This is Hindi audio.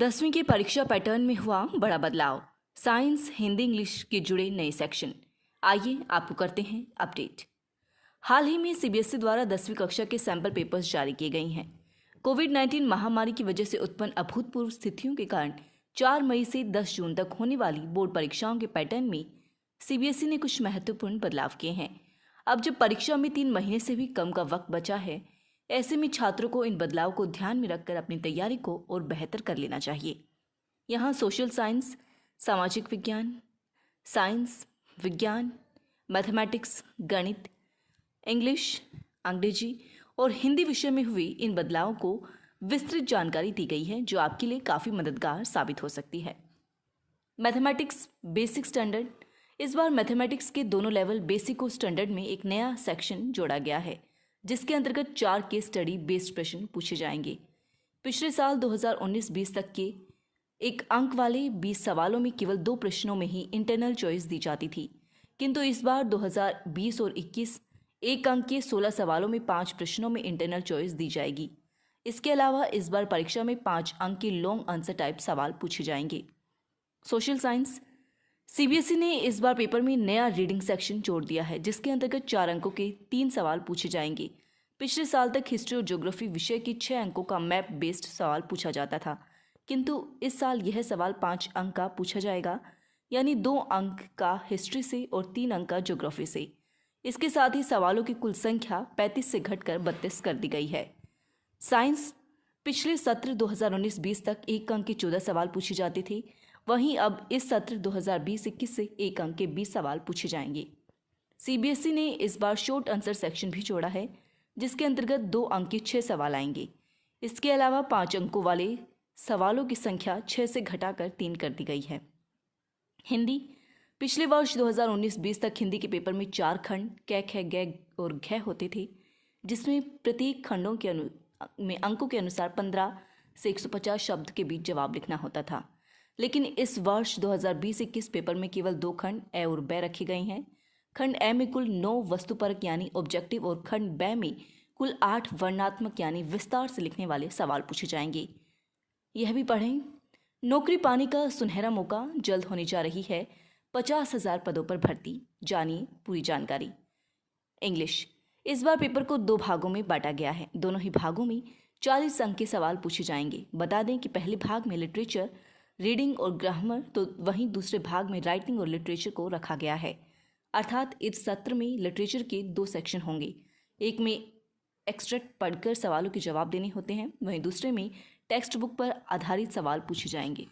10वीं के परीक्षा पैटर्न में हुआ बड़ा बदलाव। साइंस, हिंदी, इंग्लिश के जुड़े नए सेक्शन। आइए आपको करते हैं अपडेट। हाल ही में सीबीएसई द्वारा 10वीं कक्षा के सैंपल पेपर्स जारी किए गए हैं। कोविड-19 महामारी की वजह से उत्पन्न अभूतपूर्व स्थितियों के कारण 4 मई से 10 जून तक होने वाली बोर्ड परीक्षाओं के पैटर्न में सीबीएसई ने कुछ महत्वपूर्ण बदलाव किए हैं। अब जब परीक्षा में 3 महीने से भी कम का वक्त बचा है, ऐसे में छात्रों को इन बदलाव को ध्यान में रखकर अपनी तैयारी को और बेहतर कर लेना चाहिए। यहाँ सोशल साइंस, सामाजिक विज्ञान, साइंस, विज्ञान, मैथमेटिक्स, गणित, इंग्लिश, अंग्रेजी और हिंदी विषय में हुई इन बदलावों को विस्तृत जानकारी दी गई है, जो आपके लिए काफ़ी मददगार साबित हो सकती है। Mathematics basic standard. इस बार मैथमेटिक्स के दोनों लेवल बेसिक और स्टैंडर्ड में एक नया सेक्शन जोड़ा गया है, जिसके अंतर्गत 4 केस स्टडी बेस्ड प्रश्न पूछे जाएंगे। पिछले साल 2019-20 तक के 1 अंक वाले 20 सवालों में केवल 2 प्रश्नों में ही इंटरनल चॉइस दी जाती थी, किंतु इस बार 2020 और 21 1 अंक के 16 सवालों में 5 प्रश्नों में इंटरनल चॉइस दी जाएगी। इसके अलावा इस बार परीक्षा में 5 अंक के लॉन्ग आंसर टाइप सवाल पूछे जाएंगे। Social science. सीबीएसई ने इस बार पेपर में नया रीडिंग सेक्शन जोड़ दिया है, जिसके अंतर्गत 4 अंकों के 3 सवाल पूछे जाएंगे। पिछले साल तक हिस्ट्री और ज्योग्राफी विषय के 6 अंकों का मैप बेस्ड सवाल पूछा जाता था, किंतु इस साल यह सवाल 5 अंक का पूछा जाएगा, यानी 2 अंक का हिस्ट्री से और 3 अंक का ज्योग्राफी से। इसके साथ ही सवालों की कुल संख्या 35 से घटकर 32 कर दी गई है। साइंस। पिछले सत्र 2019-20 तक 1 अंक के 14 सवाल पूछे जाते थे, वहीं अब इस सत्र 2020-21 से 1 अंक के 20 सवाल पूछे जाएंगे। सीबीएसई ने इस बार शॉर्ट आंसर सेक्शन भी जोड़ा है, जिसके अंतर्गत 2 अंक के 6 सवाल आएंगे। इसके अलावा 5 अंकों वाले सवालों की संख्या 6 से घटाकर 3 कर दी गई है। हिंदी। पिछले वर्ष 2019-20 तक हिंदी के पेपर में 4 खंड कै, ख, गै और घ होते थे, जिसमें प्रत्येक खंडों के में अंकों के अनुसार 15 से 150 शब्द के बीच जवाब लिखना होता था। लेकिन इस वर्ष 2020-21 पेपर में केवल 2 खंड ए और बै रखे गए हैं। खंड ए में कुल 9 वस्तुपरक यानी ऑब्जेक्टिव और खंड बै में कुल 8 वर्णनात्मक यानी विस्तार से लिखने वाले सवाल पूछे जाएंगे। यह भी पढ़ें। नौकरी पाने का सुनहरा मौका, जल्द होने जा रही है 50,000 पदों पर भर्ती, जानिए पूरी जानकारी। इंग्लिश। इस बार पेपर को 2 भागों में बांटा गया है। दोनों ही भागों में 40 अंक के सवाल पूछे जाएंगे। बता दें कि पहले भाग में लिटरेचर, रीडिंग और ग्रामर, तो वहीं दूसरे भाग में राइटिंग और लिटरेचर को रखा गया है। अर्थात इस सत्र में लिटरेचर के 2 सेक्शन होंगे। एक में एक्सट्रैक्ट पढ़कर सवालों के जवाब देने होते हैं, वहीं दूसरे में टेक्स्ट बुक पर आधारित सवाल पूछे जाएंगे।